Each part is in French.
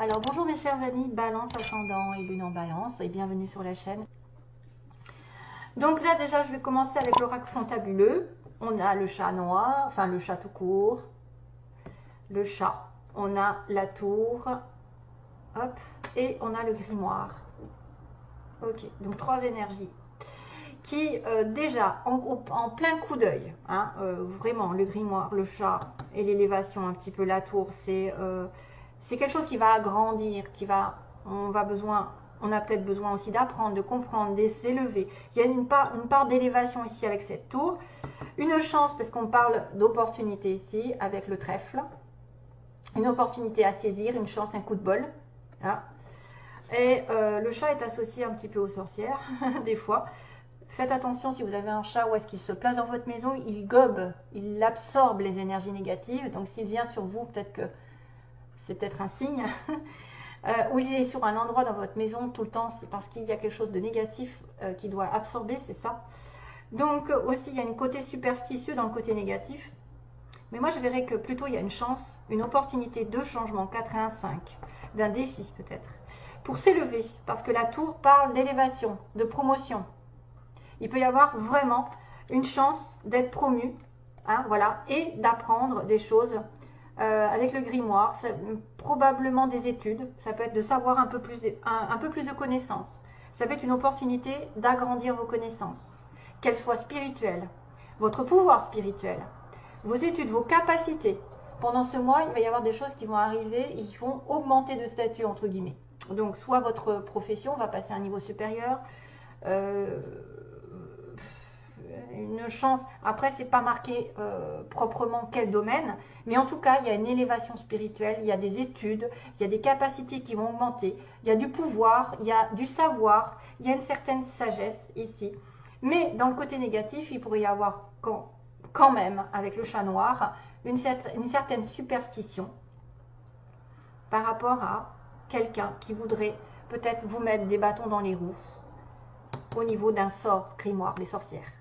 Alors bonjour mes chers amis, Balance ascendant et Lune en Balance et bienvenue sur la chaîne. Donc là déjà je vais commencer avec l'oracle fantabuleux. On a le chat noir, enfin le chat tout court, le chat, on a la tour, hop, et on a le grimoire. Ok, donc trois énergies qui déjà en plein coup d'œil, hein, vraiment le grimoire, le chat et l'élévation, un petit peu la tour, c'est quelque chose qui va agrandir, on a peut-être besoin aussi d'apprendre, de comprendre, de s'élever. Il y a une part d'élévation ici avec cette tour, une chance parce qu'on parle d'opportunité ici avec le trèfle, une opportunité à saisir, une chance, un coup de bol. Hein. Et le chat est associé un petit peu aux sorcières des fois. Faites attention si vous avez un chat, où est-ce qu'il se place dans votre maison, il gobe, il absorbe les énergies négatives. Donc s'il vient sur vous, peut-être que c'est peut-être un signe. Ou il est sur un endroit dans votre maison tout le temps, c'est parce qu'il y a quelque chose de négatif qu'il doit absorber, c'est ça. Donc aussi il y a une côté superstitieux dans le côté négatif. Mais moi je verrais que plutôt il y a une chance, une opportunité de changement, 4 et 1, 5, d'un défi peut-être, pour s'élever. Parce que la tour parle d'élévation, de promotion. Il peut y avoir vraiment une chance d'être promu, hein, voilà, et d'apprendre des choses avec le grimoire, probablement des études, ça peut être de savoir un peu plus de connaissances. Ça peut être une opportunité d'agrandir vos connaissances, qu'elles soient spirituelles, votre pouvoir spirituel, vos études, vos capacités. Pendant ce mois, il va y avoir des choses qui vont arriver et qui vont augmenter de statut, entre guillemets. Donc, soit votre profession va passer à un niveau supérieur, une chance, après c'est pas marqué proprement quel domaine, mais en tout cas il y a une élévation spirituelle, il y a des études, il y a des capacités qui vont augmenter, il y a du pouvoir, il y a du savoir, il y a une certaine sagesse ici. Mais dans le côté négatif, il pourrait y avoir quand même, avec le chat noir, une certaine superstition par rapport à quelqu'un qui voudrait peut-être vous mettre des bâtons dans les roues au niveau d'un sort grimoire, les sorcières.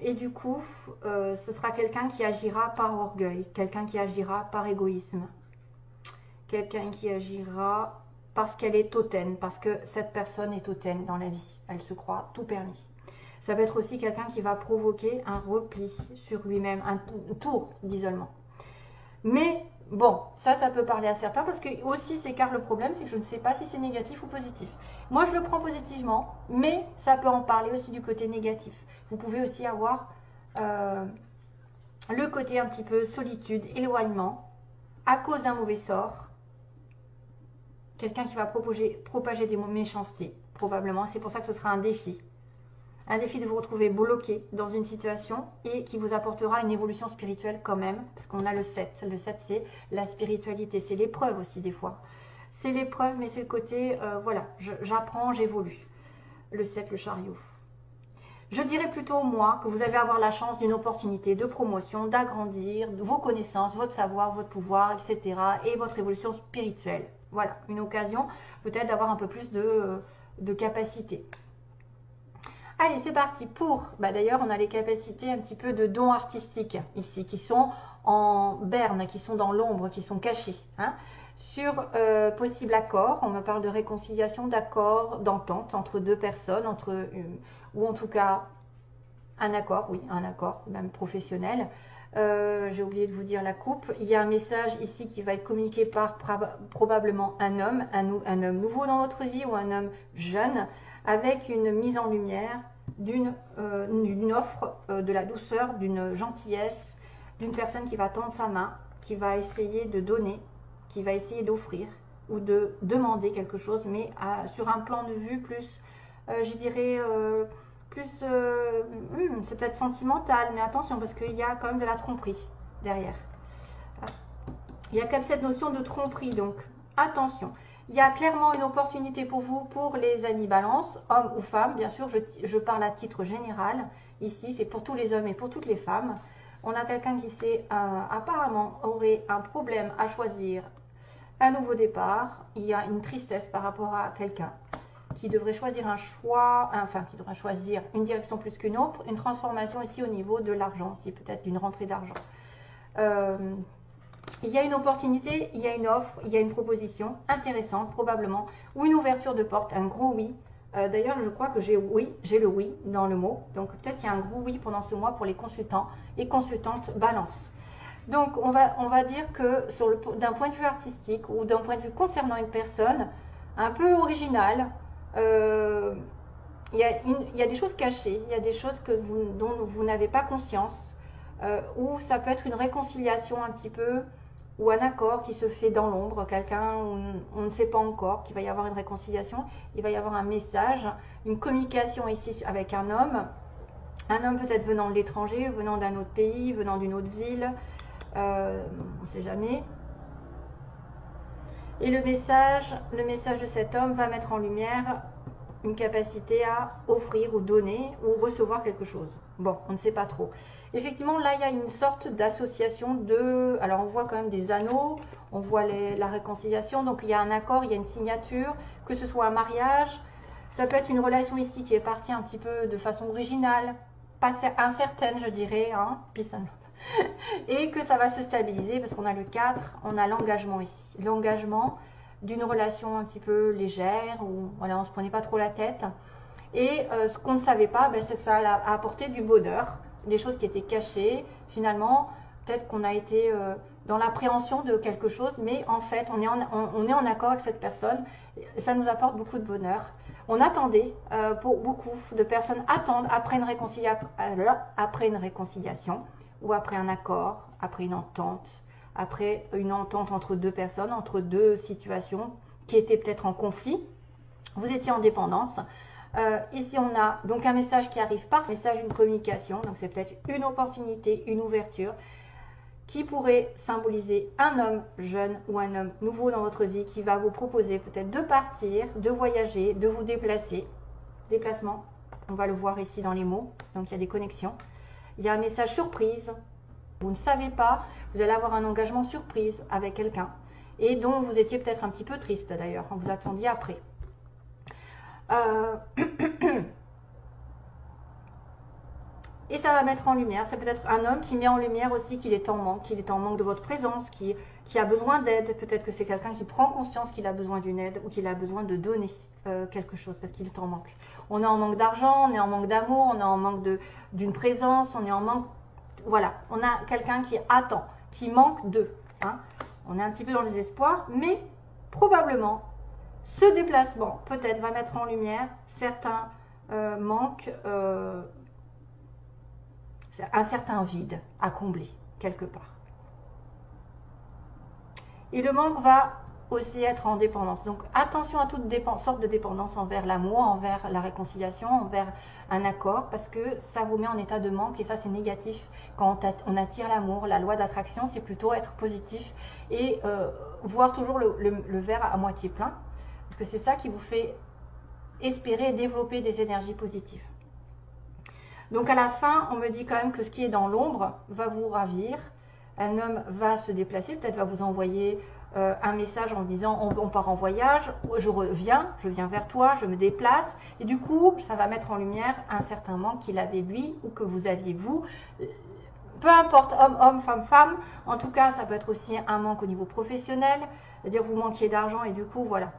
Et du coup, ce sera quelqu'un qui agira par orgueil, quelqu'un qui agira par égoïsme, quelqu'un qui agira parce qu'elle est hautaine, parce que cette personne est hautaine dans la vie, elle se croit tout permis. Ça peut être aussi quelqu'un qui va provoquer un repli sur lui-même, un tour d'isolement. Mais bon, ça peut parler à certains parce que aussi c'est car le problème, c'est que je ne sais pas si c'est négatif ou positif. Moi, je le prends positivement, mais ça peut en parler aussi du côté négatif. Vous pouvez aussi avoir le côté un petit peu solitude, éloignement, à cause d'un mauvais sort. Quelqu'un qui va propager des méchancetés, probablement. C'est pour ça que ce sera un défi. Un défi de vous retrouver bloqué dans une situation et qui vous apportera une évolution spirituelle quand même, parce qu'on a le 7. Le 7, c'est la spiritualité, c'est l'épreuve aussi des fois. C'est l'épreuve, mais c'est le côté, voilà, j'apprends, j'évolue. Le 7, le chariot. Je dirais plutôt, moi, que vous allez avoir la chance d'une opportunité de promotion, d'agrandir vos connaissances, votre savoir, votre pouvoir, etc. et votre évolution spirituelle. Voilà, une occasion peut-être d'avoir un peu plus de capacité. Allez, c'est parti pour, d'ailleurs, on a les capacités un petit peu de dons artistiques ici, qui sont en berne, qui sont dans l'ombre, qui sont cachés. Hein. Sur possible accord, on me parle de réconciliation, d'accord, d'entente entre deux personnes, ou en tout cas un accord, oui, un accord, même professionnel. J'ai oublié de vous dire la coupe. Il y a un message ici qui va être communiqué par probablement un homme nouveau dans votre vie ou un homme jeune, avec une mise en lumière d'une offre, de la douceur, d'une gentillesse, d'une personne qui va tendre sa main, qui va essayer de donner, qui va essayer d'offrir ou de demander quelque chose, mais sur un plan de vue plus, je dirais, c'est peut-être sentimental, mais attention, parce qu'il y a quand même de la tromperie derrière. Il y a quand même cette notion de tromperie, donc attention. Il y a clairement une opportunité pour vous, pour les amis balance, hommes ou femmes. Bien sûr, je parle à titre général. Ici, c'est pour tous les hommes et pour toutes les femmes. On a quelqu'un qui apparemment aurait un problème à choisir un nouveau départ. Il y a une tristesse par rapport à quelqu'un qui devrait choisir un choix, enfin qui devrait choisir une direction plus qu'une autre, une transformation ici au niveau de l'argent, ici peut-être d'une rentrée d'argent. il y a une opportunité, il y a une offre, il y a une proposition intéressante probablement, ou une ouverture de porte, un gros oui. D'ailleurs, je crois que j'ai le oui dans le mot. Donc peut-être qu'il y a un gros oui pendant ce mois pour les consultants et consultantes balance. Donc on va dire que d'un point de vue artistique ou d'un point de vue concernant une personne un peu originale, il y a des choses cachées, il y a des choses dont vous n'avez pas conscience, ou ça peut être une réconciliation un petit peu, ou un accord qui se fait dans l'ombre, quelqu'un on ne sait pas encore qu'il va y avoir une réconciliation, il va y avoir un message, une communication ici avec un homme peut-être venant de l'étranger, venant d'un autre pays, venant d'une autre ville, on ne sait jamais. Et le message de cet homme va mettre en lumière une capacité à offrir ou donner ou recevoir quelque chose. Bon, on ne sait pas trop. Effectivement, là, il y a une sorte d'association de... Alors, on voit quand même des anneaux, on voit la réconciliation, donc il y a un accord, il y a une signature, que ce soit un mariage. Ça peut être une relation ici qui est partie un petit peu de façon originale, pas incertaine, je dirais, hein, et que ça va se stabiliser parce qu'on a le 4, on a l'engagement ici. L'engagement d'une relation un petit peu légère, où voilà, on ne se prenait pas trop la tête. Et ce qu'on ne savait pas, ben, c'est que ça a apporté du bonheur, des choses qui étaient cachées. Finalement, peut-être qu'on a été dans l'appréhension de quelque chose, mais en fait, on est en accord avec cette personne. Ça nous apporte beaucoup de bonheur. On attendait, pour beaucoup de personnes attendent après une réconciliation, ou après un accord, après une entente entre deux personnes, entre deux situations qui étaient peut-être en conflit. Vous étiez en dépendance. Ici, on a donc un message qui arrive par message, une communication. Donc, c'est peut-être une opportunité, une ouverture qui pourrait symboliser un homme jeune ou un homme nouveau dans votre vie qui va vous proposer peut-être de partir, de voyager, de vous déplacer. Déplacement, on va le voir ici dans les mots. Donc, il y a des connexions. Il y a un message surprise. Vous ne savez pas, vous allez avoir un engagement surprise avec quelqu'un et dont vous étiez peut-être un petit peu triste d'ailleurs, vous attendiez après. Et ça va mettre en lumière, c'est peut-être un homme qui met en lumière aussi qu'il est en manque de votre présence, qui a besoin d'aide. Peut-être que c'est quelqu'un qui prend conscience qu'il a besoin d'une aide ou qu'il a besoin de donner quelque chose parce qu'il est en manque. On est en manque d'argent, on est en manque d'amour, on est en manque d'une présence, on est en manque... Voilà, on a quelqu'un qui attend, qui manque d'eux. Hein. On est un petit peu dans le désespoir, mais probablement, ce déplacement peut-être va mettre en lumière certains manques, un certain vide à combler quelque part. Et le manque va aussi être en dépendance. Donc attention à toute sorte de dépendance envers l'amour, envers la réconciliation, envers un accord, parce que ça vous met en état de manque et ça c'est négatif. Quand on attire l'amour, la loi d'attraction, c'est plutôt être positif et voir toujours le verre à moitié plein, parce que c'est ça qui vous fait espérer et développer des énergies positives. Donc à la fin, on me dit quand même que ce qui est dans l'ombre va vous ravir. Un homme va se déplacer, peut-être va vous envoyer un message en disant on part en voyage, je viens vers toi, je me déplace. Et du coup, ça va mettre en lumière un certain manque qu'il avait lui ou que vous aviez vous. Peu importe, homme, femme. En tout cas, ça peut être aussi un manque au niveau professionnel. C'est-à-dire vous manquiez d'argent et du coup, voilà.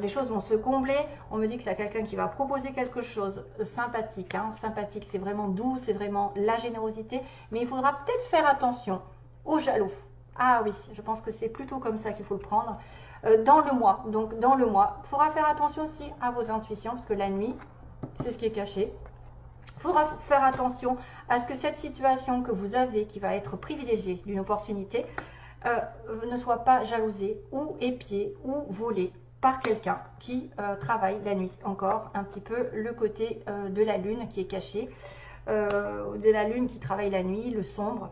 Les choses vont se combler. On me dit que c'est quelqu'un qui va proposer quelque chose sympathique. Hein. Sympathique, c'est vraiment doux, c'est vraiment la générosité. Mais il faudra peut-être faire attention aux jaloux. Ah oui, je pense que c'est plutôt comme ça qu'il faut le prendre. Dans le mois, donc dans le mois, il faudra faire attention aussi à vos intuitions, parce que la nuit, c'est ce qui est caché. Il faudra faire attention à ce que cette situation que vous avez, qui va être privilégiée d'une opportunité, ne soit pas jalousée ou épiée ou volée par quelqu'un qui travaille la nuit. Encore un petit peu le côté de la lune qui est caché, de la lune qui travaille la nuit, le sombre.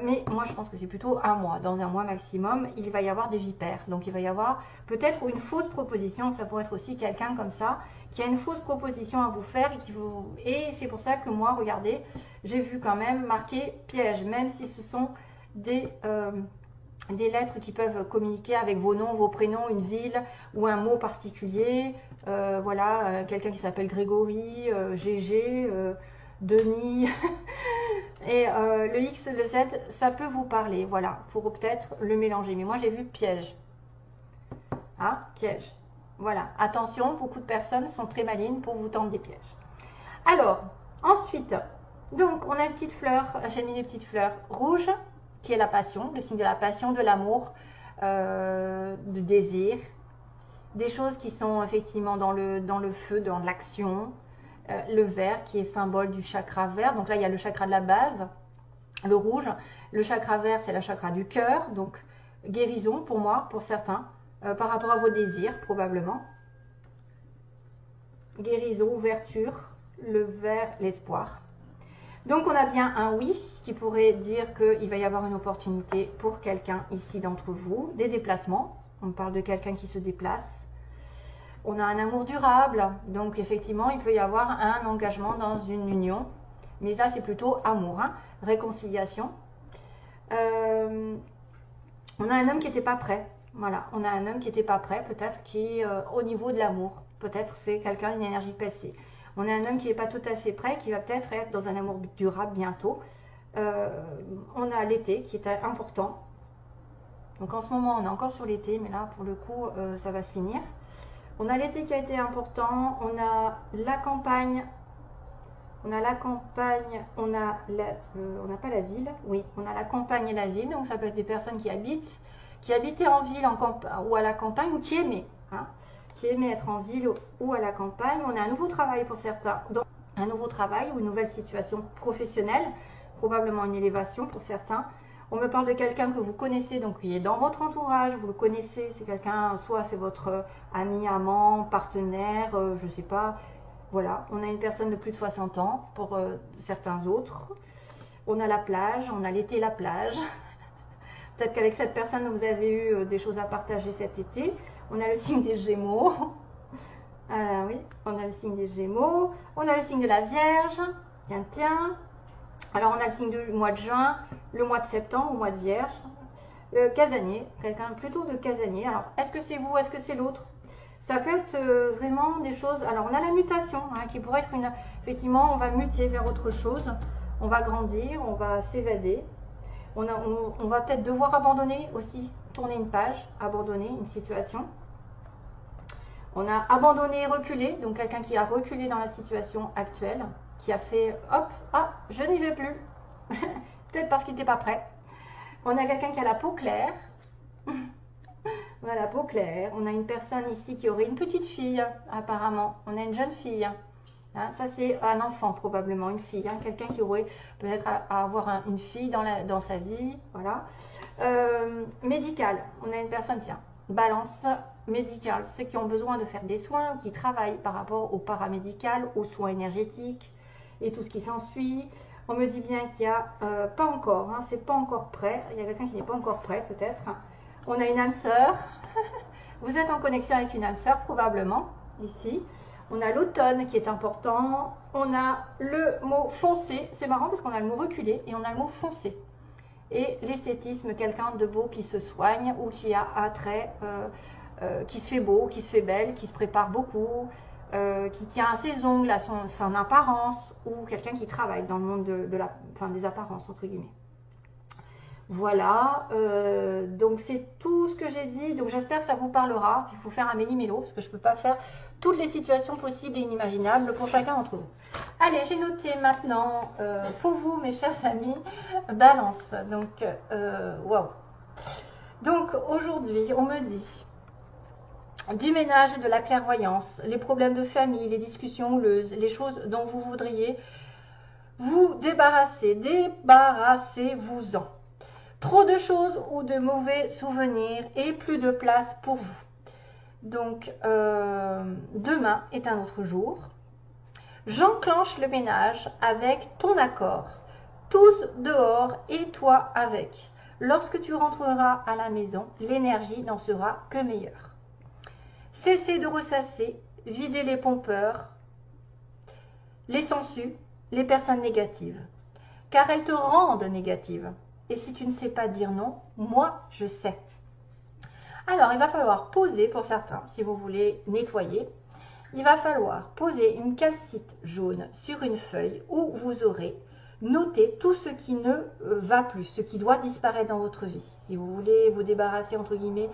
Mais moi je pense que c'est plutôt un mois. Dans un mois maximum, il va y avoir des vipères. Donc il va y avoir peut-être une fausse proposition. Ça pourrait être aussi quelqu'un comme ça qui a une fausse proposition à vous faire. Et c'est pour ça que moi, regardez, j'ai vu quand même marqué piège. Même si ce sont des lettres qui peuvent communiquer avec vos noms, vos prénoms, une ville ou un mot particulier. Voilà, quelqu'un qui s'appelle Grégory, Gégé, Denis, Et le X, le Z, ça peut vous parler. Voilà, pour peut-être le mélanger. Mais moi, j'ai vu piège. Hein, piège. Voilà, attention, beaucoup de personnes sont très malines pour vous tendre des pièges. Alors, ensuite, donc, on a une petite fleur, j'ai mis des petites fleurs rouges, qui est la passion, le signe de la passion, de l'amour, du désir. Des choses qui sont effectivement dans le feu, dans l'action. Le vert qui est symbole du chakra vert. Donc là, il y a le chakra de la base, le rouge. Le chakra vert, c'est le chakra du cœur. Donc, guérison pour moi, pour certains, par rapport à vos désirs, probablement. Guérison, ouverture, le vert, l'espoir. Donc, on a bien un oui qui pourrait dire qu'il va y avoir une opportunité pour quelqu'un ici d'entre vous. Des déplacements. On parle de quelqu'un qui se déplace. On a un amour durable, donc effectivement, il peut y avoir un engagement dans une union. Mais là, c'est plutôt amour, hein, réconciliation. On a un homme qui n'était pas prêt. Voilà, on a un homme qui n'était pas prêt, peut-être qui, au niveau de l'amour, peut-être c'est quelqu'un d'une énergie passée. On a un homme qui n'est pas tout à fait prêt, qui va peut-être être dans un amour durable bientôt. On a l'été qui est important. Donc en ce moment, on est encore sur l'été, mais là, pour le coup, ça va se finir. On a l'été qui a été important, on a la campagne, on n'a pas la ville, oui, on a la campagne et la ville, donc ça peut être des personnes qui habitaient en ville ou à la campagne, ou qui aimaient, hein, qui aimaient être en ville ou à la campagne. On a un nouveau travail pour certains, donc un nouveau travail ou une nouvelle situation professionnelle, probablement une élévation pour certains. On me parle de quelqu'un que vous connaissez, donc qui est dans votre entourage, vous le connaissez, c'est quelqu'un, soit c'est votre ami, amant, partenaire, je ne sais pas. Voilà, on a une personne de plus de 60 ans pour certains autres. On a la plage, on a l'été la plage. Peut-être qu'avec cette personne, vous avez eu des choses à partager cet été. On a le signe des Gémeaux. Oui, on a le signe des Gémeaux. On a le signe de la Vierge. Tiens. Alors, on a le signe du mois de juin, le mois de septembre, au mois de Vierge. Le casanier, quelqu'un plutôt de casanier. Alors, est-ce que c'est vous, est-ce que c'est l'autre? Ça peut être vraiment des choses... Alors, on a la mutation, hein, qui pourrait être une... Effectivement, on va muter vers autre chose. On va grandir, on va s'évader. On va peut-être devoir abandonner aussi, tourner une page, abandonner une situation. On a abandonné et reculé, donc quelqu'un qui a reculé dans la situation actuelle, qui a fait hop, ah, je n'y vais plus. Peut-être parce qu'il n'était pas prêt. On a quelqu'un qui a la peau claire. On a la peau claire. On a une personne ici qui aurait une petite fille, apparemment. On a une jeune fille. Hein, ça, c'est un enfant, probablement, une fille. Hein, quelqu'un qui aurait peut-être à avoir une fille dans sa vie. Voilà. Médical. On a une personne, tiens, balance médicale. Ceux qui ont besoin de faire des soins, qui travaillent par rapport au paramédical, aux soins énergétiques et tout ce qui s'ensuit. On me dit bien qu'il n'y a pas encore, hein, c'est pas encore prêt. Il y a quelqu'un qui n'est pas encore prêt, peut-être. On a une âme sœur. Vous êtes en connexion avec une âme sœur, probablement, ici. On a l'automne qui est important. On a le mot foncé. C'est marrant parce qu'on a le mot reculé et on a le mot foncé. Et l'esthétisme, quelqu'un de beau qui se soigne ou qui a attrait, qui se fait beau, qui se fait belle, qui se prépare beaucoup, qui tient à ses ongles, à son apparence, ou quelqu'un qui travaille dans le monde des apparences, entre guillemets. Voilà, donc c'est tout ce que j'ai dit. Donc j'espère que ça vous parlera. Il faut faire un méli-mélo parce que je ne peux pas faire toutes les situations possibles et inimaginables pour chacun d'entre vous. Allez, j'ai noté maintenant pour vous, mes chers amis, balance. Donc, waouh. Donc aujourd'hui, on me dit du ménage et de la clairvoyance, les problèmes de famille, les discussions houleuses, les choses dont vous voudriez vous débarrasser, débarrassez-vous-en. Trop de choses ou de mauvais souvenirs et plus de place pour vous. Donc, demain est un autre jour. J'enclenche le ménage avec ton accord. Tous dehors et toi avec. Lorsque tu rentreras à la maison, l'énergie n'en sera que meilleure. Cessez de ressasser, videz les pompeurs, les sangsues, les personnes négatives, car elles te rendent négative. Et si tu ne sais pas dire non, moi je sais. Alors il va falloir poser pour certains, si vous voulez nettoyer, il va falloir poser une calcite jaune sur une feuille où vous aurez notez tout ce qui ne va plus, ce qui doit disparaître dans votre vie. Si vous voulez vous débarrasser, entre guillemets,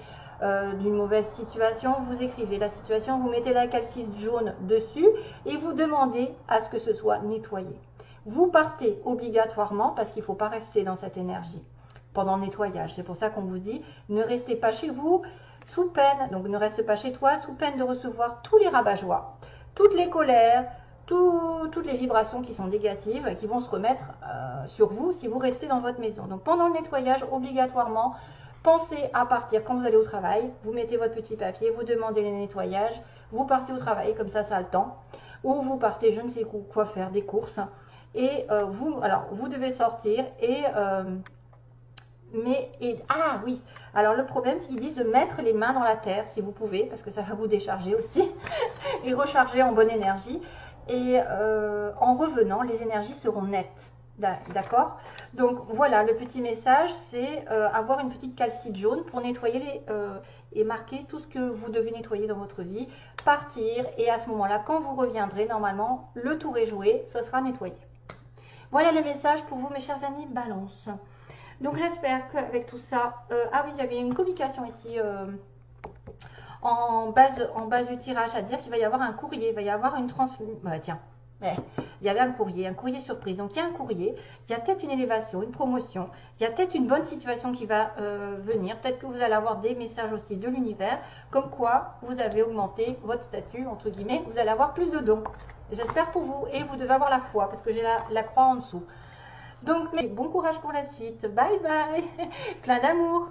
d'une mauvaise situation, vous écrivez la situation, vous mettez la calcite jaune dessus et vous demandez à ce que ce soit nettoyé. Vous partez obligatoirement parce qu'il ne faut pas rester dans cette énergie pendant le nettoyage. C'est pour ça qu'on vous dit, ne restez pas chez vous sous peine, donc ne reste pas chez toi sous peine de recevoir tous les rabat-joie, toutes les colères, toutes les vibrations qui sont négatives, qui vont se remettre sur vous si vous restez dans votre maison. Donc pendant le nettoyage, obligatoirement, pensez à partir quand vous allez au travail, vous mettez votre petit papier, vous demandez le nettoyage, vous partez au travail, comme ça a le temps, ou vous partez je ne sais quoi faire, des courses, et vous devez sortir ah oui, alors le problème c'est qu'ils disent de mettre les mains dans la terre si vous pouvez, parce que ça va vous décharger aussi, et recharger en bonne énergie, et en revenant, les énergies seront nettes. D'accord? Donc voilà, le petit message, c'est avoir une petite calcite jaune pour nettoyer et marquer tout ce que vous devez nettoyer dans votre vie, partir, et à ce moment-là, quand vous reviendrez, normalement, le tour est joué, ce sera nettoyé. Voilà le message pour vous, mes chers amis Balance. Donc j'espère qu'avec tout ça, ah oui, il y avait une communication ici en base du tirage, à dire qu'il va y avoir un courrier, il va y avoir une transmission. Tiens, il y avait un courrier surprise. Donc il y a un courrier, il y a peut-être une élévation, une promotion, il y a peut-être une bonne situation qui va venir. Peut-être que vous allez avoir des messages aussi de l'univers, comme quoi vous avez augmenté votre statut, entre guillemets, vous allez avoir plus de dons. J'espère pour vous, et vous devez avoir la foi, parce que j'ai la croix en dessous. Donc, bon courage pour la suite. Bye bye. Plein d'amour.